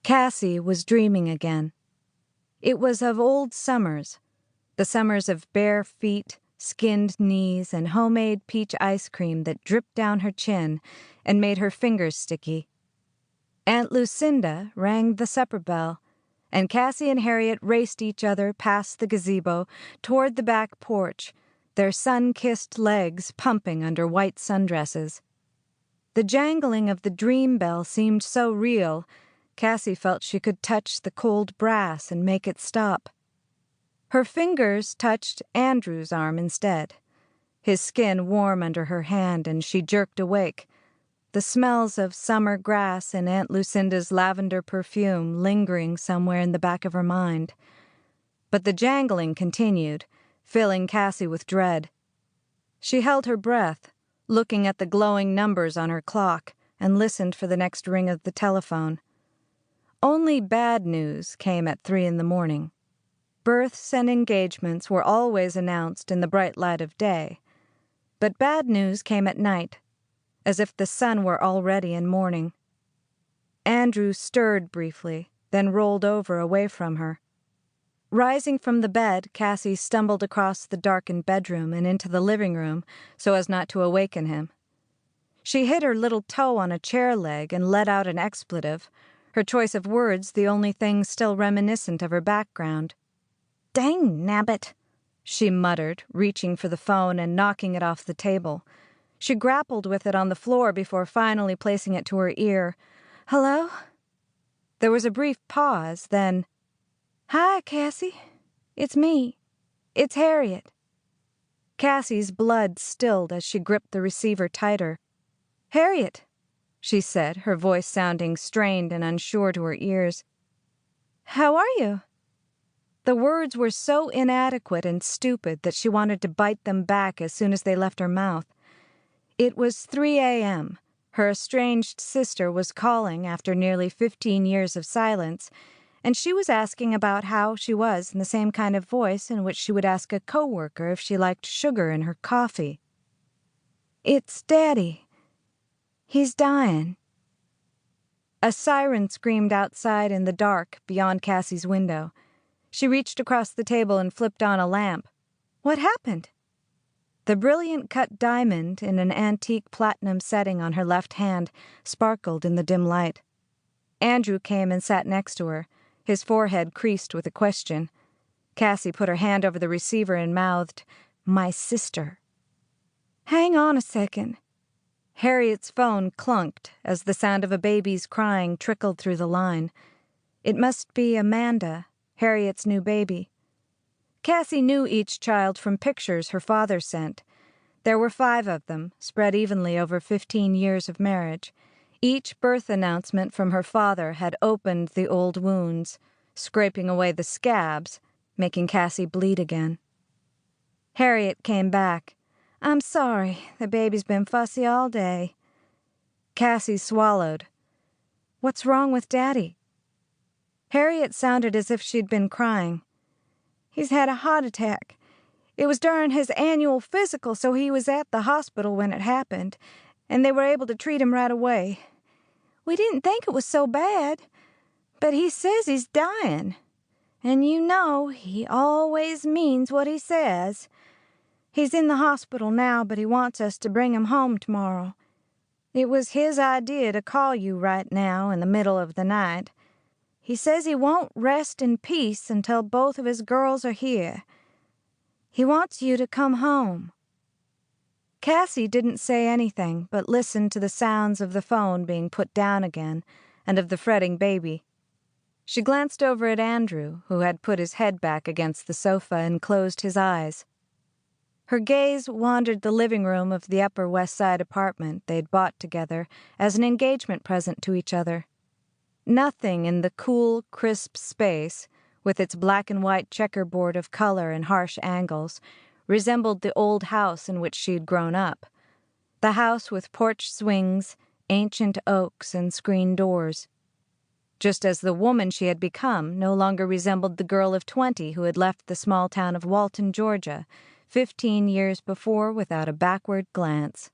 Cassie was dreaming again. It was of old summers, the summers of bare feet, skinned knees, and homemade peach ice cream that dripped down her chin and made her fingers sticky. Aunt Lucinda rang the supper bell, and Cassie and Harriet raced each other past the gazebo toward the back porch, their sun-kissed legs pumping under white sundresses. The jangling of the dream bell seemed so real, Cassie felt she could touch the cold brass and make it stop. Her fingers touched Andrew's arm instead, his skin warm under her hand, and she jerked awake, the smells of summer grass and Aunt Lucinda's lavender perfume lingering somewhere in the back of her mind. But the jangling continued, filling Cassie with dread. She held her breath, looking at the glowing numbers on her clock, and listened for the next ring of the telephone. Only bad news came at 3 a.m. Births and engagements were always announced in the bright light of day, but bad news came at night, as if the sun were already in mourning. Andrew stirred briefly, then rolled over away from her. Rising from the bed, Cassie stumbled across the darkened bedroom and into the living room so as not to awaken him. She hit her little toe on a chair leg and let out an expletive, her choice of words the only thing still reminiscent of her background. "Dang nabbit," she muttered, reaching for the phone and knocking it off the table. She grappled with it on the floor before finally placing it to her ear. "Hello?" There was a brief pause, then, "Hi, Cassie. It's me. It's Harriet." Cassie's blood stilled as she gripped the receiver tighter. "Harriet," she said, her voice sounding strained and unsure to her ears. "How are you?" The words were so inadequate and stupid that she wanted to bite them back as soon as they left her mouth. It was 3 a.m. Her estranged sister was calling after nearly 15 years of silence, and she was asking about how she was in the same kind of voice in which she would ask a coworker if she liked sugar in her coffee. "It's Daddy. He's dying." A siren screamed outside in the dark beyond Cassie's window. She reached across the table and flipped on a lamp. "What happened?" The brilliant cut diamond in an antique platinum setting on her left hand sparkled in the dim light. Andrew came and sat next to her, his forehead creased with a question. Cassie put her hand over the receiver and mouthed, "My sister." "Hang on a second." Harriet's phone clunked as the sound of a baby's crying trickled through the line. It must be Amanda, Harriet's new baby. Cassie knew each child from pictures her father sent. There were 5 of them, spread evenly over 15 years of marriage. Each birth announcement from her father had opened the old wounds, scraping away the scabs, making Cassie bleed again. Harriet came back. "I'm sorry, the baby's been fussy all day." Cassie swallowed. "What's wrong with Daddy?" Harriet sounded as if she'd been crying. "He's had a heart attack. It was during his annual physical, so he was at the hospital when it happened, and they were able to treat him right away. We didn't think it was so bad, but he says he's dying. And you know, he always means what he says. He's in the hospital now, but he wants us to bring him home tomorrow. It was his idea to call you right now in the middle of the night. He says he won't rest in peace until both of his girls are here. He wants you to come home." Cassie didn't say anything, but listened to the sounds of the phone being put down again and of the fretting baby. She glanced over at Andrew, who had put his head back against the sofa and closed his eyes. Her gaze wandered the living room of the Upper West Side apartment they'd bought together as an engagement present to each other. Nothing in the cool, crisp space, with its black and white checkerboard of color and harsh angles, resembled the old house in which she'd grown up. The house with porch swings, ancient oaks, and screen doors. Just as the woman she had become no longer resembled the girl of 20 who had left the small town of Walton, Georgia, 15 years before without a backward glance.